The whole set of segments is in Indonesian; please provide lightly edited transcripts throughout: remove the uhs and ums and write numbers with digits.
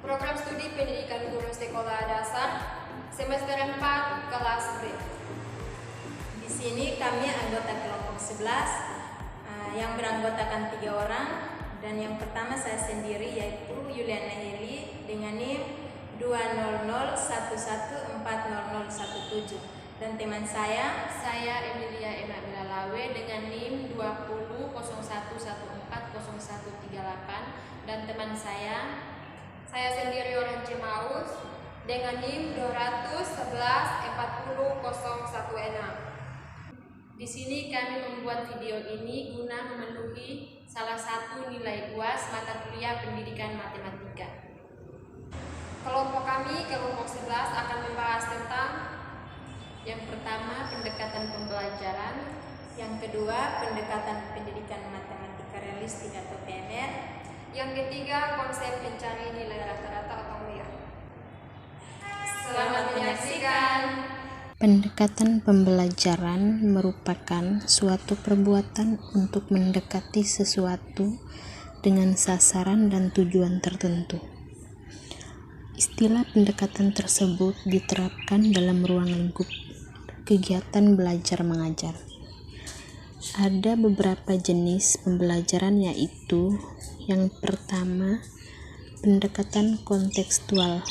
Program Studi Pendidikan Guru Sekolah Dasar semester 4 kelas B. Di sini kami anggota kelompok 11 yang beranggotakan 3 orang, dan yang pertama saya sendiri yaitu Yuliana Heli dengan NIM 20011400017, dan teman saya Emilia Emma Bilalawe dengan NIM 2001140138, dan teman saya sendiri orang Cemaus dengan NIM 211400116. Di sini kami membuat video ini guna memenuhi salah satu nilai UAS mata kuliah pendidikan matematika. Kelompok kami, kelompok 11, akan membahas tentang yang pertama, pendekatan pembelajaran. Yang kedua, pendekatan pendidikan matematika realistik atau PMR. Yang ketiga, konsep pencari nilai rata-rata atau WIR. Selamat menyaksikan. Pendekatan pembelajaran merupakan suatu perbuatan untuk mendekati sesuatu dengan sasaran dan tujuan tertentu. Istilah pendekatan tersebut diterapkan dalam ruang lingkup kegiatan belajar mengajar. Ada beberapa jenis pembelajaran, yaitu yang pertama, pendekatan kontekstual,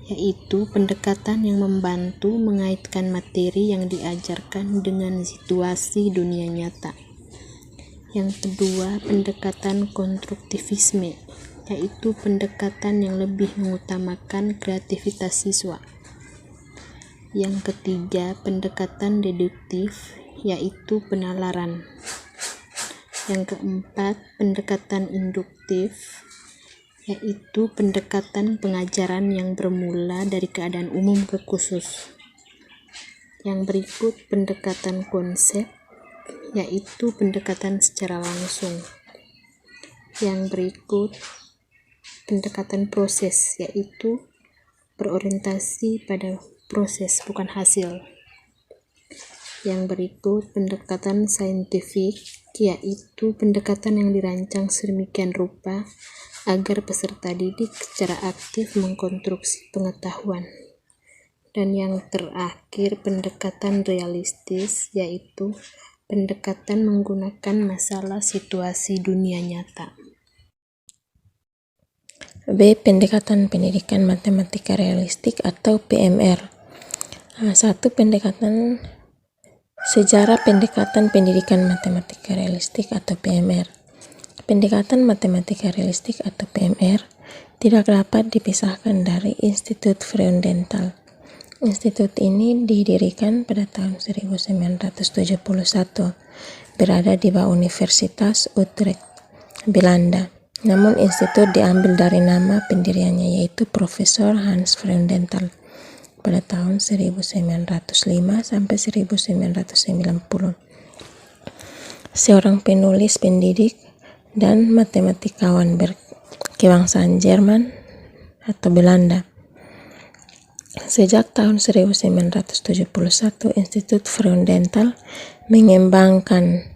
yaitu pendekatan yang membantu mengaitkan materi yang diajarkan dengan situasi dunia nyata. Yang kedua, pendekatan konstruktivisme, yaitu pendekatan yang lebih mengutamakan kreativitas siswa. Yang ketiga, pendekatan deduktif, yaitu penalaran. Yang keempat, pendekatan induktif, yaitu pendekatan pengajaran yang bermula dari keadaan umum ke khusus. Yang berikut pendekatan konsep, yaitu pendekatan secara langsung. Yang berikut pendekatan proses, yaitu berorientasi pada proses bukan hasil. Yang berikut pendekatan saintifik, yaitu pendekatan yang dirancang sedemikian rupa agar peserta didik secara aktif mengkonstruksi pengetahuan. Dan yang terakhir, pendekatan realistis, yaitu pendekatan menggunakan masalah situasi dunia nyata. B. Pendekatan pendidikan matematika realistik atau PMR. 1. Pendekatan sejarah pendekatan pendidikan matematika realistik atau PMR. Pendekatan matematika realistik atau PMR tidak dapat dipisahkan dari Institut Freundenthal. Institut ini didirikan pada tahun 1971, berada di bawah Universitas Utrecht, Belanda. Namun institut diambil dari nama pendiriannya, yaitu Profesor Hans Freundenthal pada tahun 1905 sampai 1990. Seorang penulis, pendidik, dan matematikawan berkebangsaan Jerman atau Belanda. Sejak tahun 1971, Institut Freundenthal mengembangkan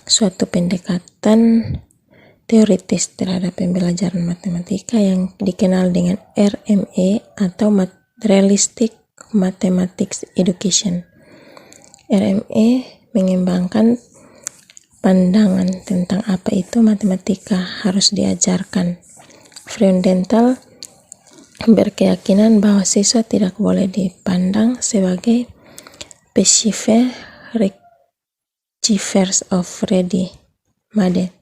suatu pendekatan teoritis terhadap pembelajaran matematika yang dikenal dengan RME atau Realistic Mathematics Education. RME mengembangkan pandangan tentang apa itu matematika harus diajarkan. Freundenthal berkeyakinan bahwa siswa tidak boleh dipandang sebagai passive receivers of ready-made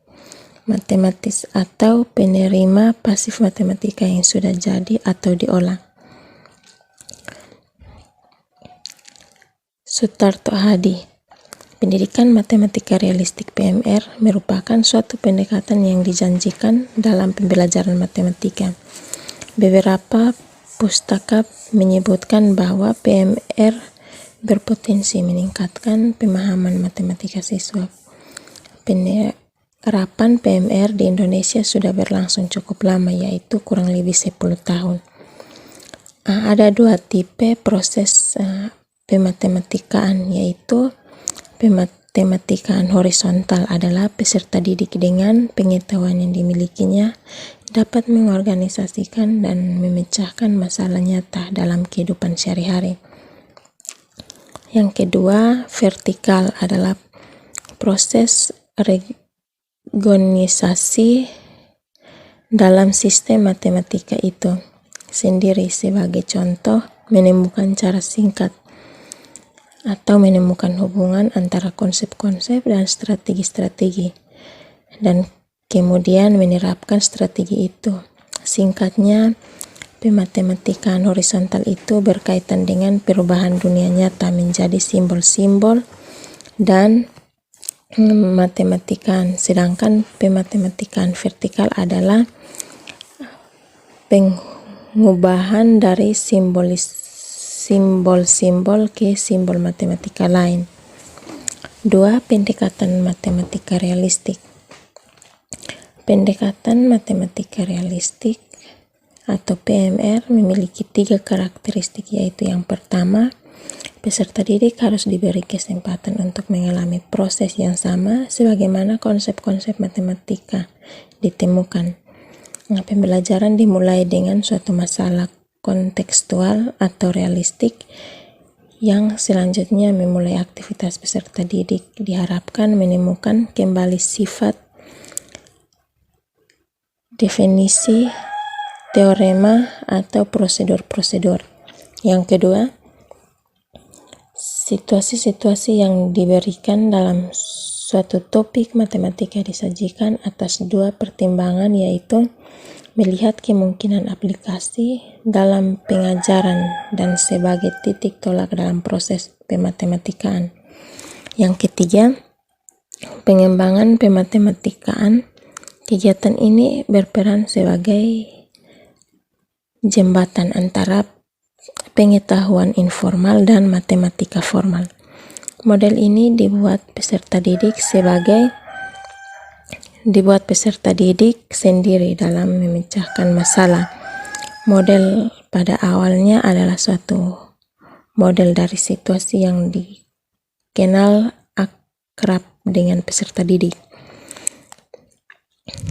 mathematics atau penerima pasif matematika yang sudah jadi atau diolah. Sutarto Hadi. Pendidikan matematika realistik PMR merupakan suatu pendekatan yang dijanjikan dalam pembelajaran matematika. Beberapa pustaka menyebutkan bahwa PMR berpotensi meningkatkan pemahaman matematika siswa. Penerapan PMR di Indonesia sudah berlangsung cukup lama, yaitu kurang lebih 10 tahun. Ada 2 tipe proses pematematikaan, yaitu pematematika horizontal adalah peserta didik dengan pengetahuan yang dimilikinya dapat mengorganisasikan dan memecahkan masalah nyata dalam kehidupan sehari-hari. Yang kedua, vertikal adalah proses reorganisasi dalam sistem matematika itu sendiri. Sebagai contoh, menemukan cara singkat atau menemukan hubungan antara konsep-konsep dan strategi-strategi, dan kemudian menerapkan strategi itu. Singkatnya, pematematikaan horizontal itu berkaitan dengan perubahan dunia nyata menjadi simbol-simbol dan matematikaan, sedangkan pematematikaan vertikal adalah pengubahan dari simbol-simbol ke simbol matematika lain. 2. Pendekatan matematika realistik. Pendekatan matematika realistik atau PMR memiliki 3 karakteristik, yaitu yang pertama, peserta didik harus diberi kesempatan untuk mengalami proses yang sama sebagaimana konsep-konsep matematika ditemukan. Pembelajaran dimulai dengan suatu masalah kontekstual atau realistik yang selanjutnya memulai aktivitas peserta didik diharapkan menemukan kembali sifat, definisi, teorema, atau prosedur-prosedur. Yang kedua, situasi-situasi yang diberikan dalam suatu topik matematika disajikan atas 2 pertimbangan, yaitu melihat kemungkinan aplikasi dalam pengajaran dan sebagai titik tolak dalam proses pematematikaan. Yang ketiga, pengembangan pematematikaan. Kegiatan ini berperan sebagai jembatan antara pengetahuan informal dan matematika formal. Model ini dibuat peserta didik sendiri dalam memecahkan masalah. Model pada awalnya adalah suatu model dari situasi yang dikenal akrab dengan peserta didik.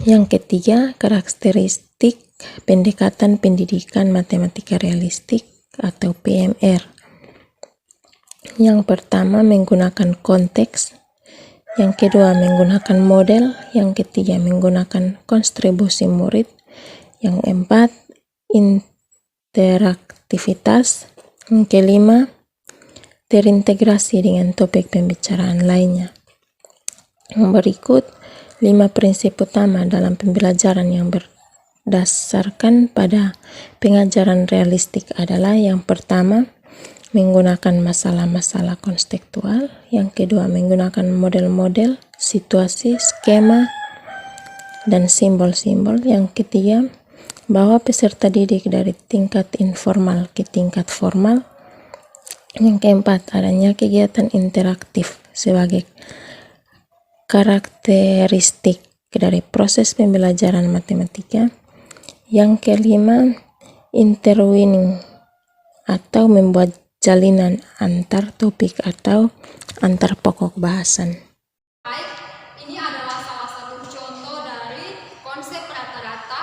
Yang ketiga, karakteristik pendekatan pendidikan matematika realistik atau PMR. Yang pertama, menggunakan konteks. Yang kedua, menggunakan model. Yang ketiga, menggunakan kontribusi murid. Yang keempat, interaktivitas. Yang kelima, terintegrasi dengan topik pembicaraan lainnya. Yang berikut, 5 prinsip utama dalam pembelajaran yang berdasarkan pada pengajaran realistik adalah: yang pertama, menggunakan masalah-masalah konseptual. Yang kedua, menggunakan model-model, situasi, skema, dan simbol-simbol. Yang ketiga, bawa peserta didik dari tingkat informal ke tingkat formal. Yang keempat, adanya kegiatan interaktif sebagai karakteristik dari proses pembelajaran matematika. Yang kelima, interweaving atau membuat jalinan antar topik atau antar pokok bahasan. Baik, ini adalah salah satu contoh dari konsep rata-rata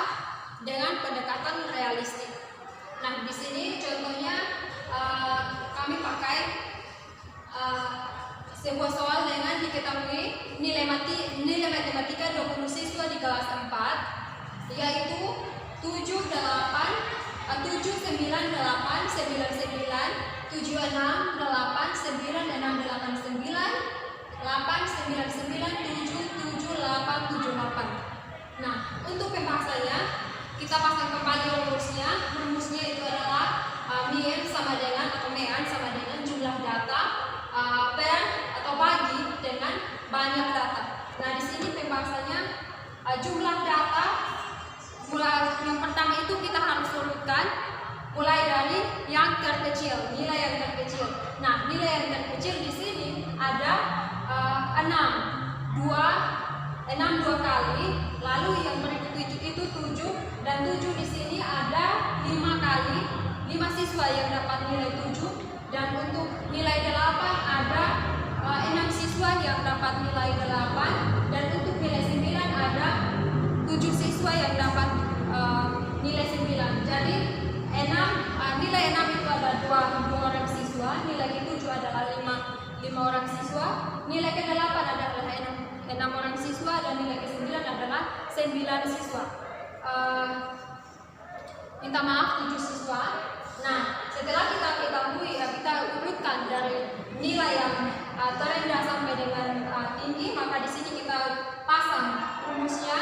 dengan pendekatan realistik. Nah, di sini contohnya kami pakai sebuah soal dengan diketahui nilai matematika 20 siswa di kelas 4, yaitu 7, 9, 8, 9, 6, 8, 9, 9, 8, 9, 6, 8, 9, 7, 7, 8, 7, 8. Nah, untuk pembahasannya kita pasang kembali rumusnya. Rumusnya itu adalah mean sama dengan atau mean sama dengan jumlah data per atau bagi dengan banyak data. Nah, di sini pembahasannya jumlah data. Mulai yang pertama itu kita harus urutkan mulai dari yang terkecil, nilai yang terkecil. Nah, nilai yang terkecil di sini ada 6 dua kali, lalu yang berikut itu 7, dan 7 di sini ada 5 kali, 5 siswa yang dapat nilai 7, dan untuk nilai 8 ada 6 siswa yang dapat nilai 8, dan untuk nilai 9 ada 7 siswa yang dapat nilai ke-8 adalah 6 orang siswa dan nilai ke-9 adalah 9 siswa. Minta maaf 7 siswa. Nah, setelah kita ketahui, kita urutkan dari nilai yang terendah sampai dengan tinggi, maka di sini kita pasang rumusnya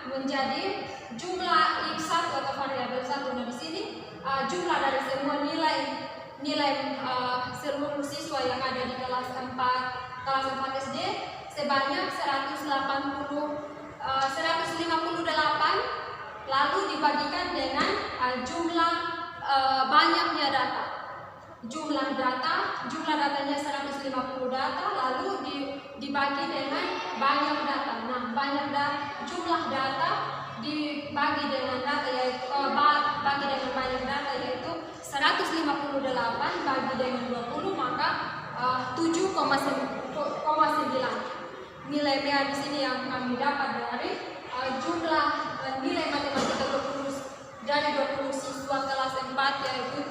menjadi jumlah x1 atau variabel 1. Nah, di sini jumlah dari semua nilai seluruh siswa yang ada di kelas 4 SD sebanyak 158, lalu dibagikan dengan jumlah banyaknya data. Jumlah datanya 150 data, lalu dibagi dengan banyak data. Nah, jumlah data dibagi dengan data yaitu bagi dengan banyak data yaitu 158 bagi dengan 20, maka 7,9. Nilai BA di sini yang kami dapat dari jumlah nilai matematika 20 siswa kelas 4 yaitu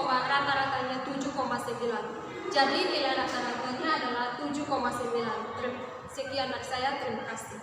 rata-ratanya 7,9. Jadi nilai rata-ratanya adalah 7,9. Sekian dari saya, terima kasih.